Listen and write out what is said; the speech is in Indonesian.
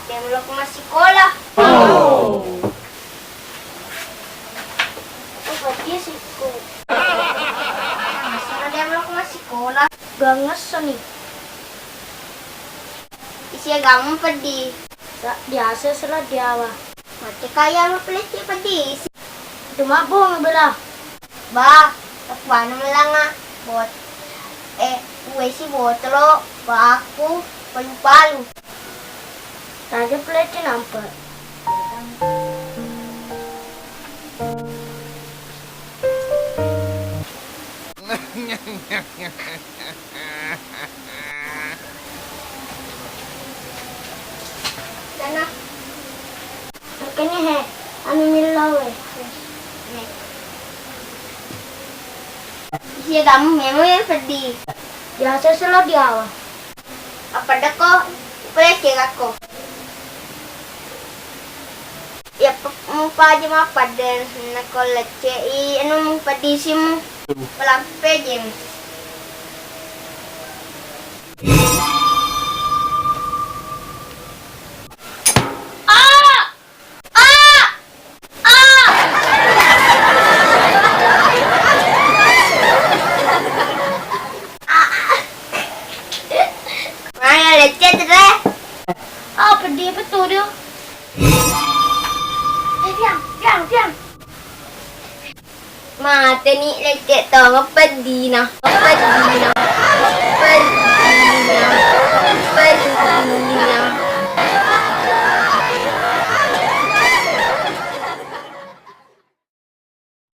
Dia belum masih sekolah. Oh, dia sih kok. Dia belum masih sekolah. Ganges nih. Isi kamu pedih. Biasa salah dia wah. Mati kaya lo peliti pedih. Cuma bong belah. Bah, takwan melanga. Bot. Gue si botlo. Ba aku palu-palu. Tadi peliti nampak. Sana. Makanya he, anu milaw eh. Siya kamu memang yang pedih. Biasa selalu dia awal. Apa dah kok? Pelece aku. Ya muka aja mah pada nak lece anu pedih sih mu. Pelampe jem. Lecet deh. Apa dia betul dia? Diam. Mata ni lecet tau pedih nah. Pedih nah.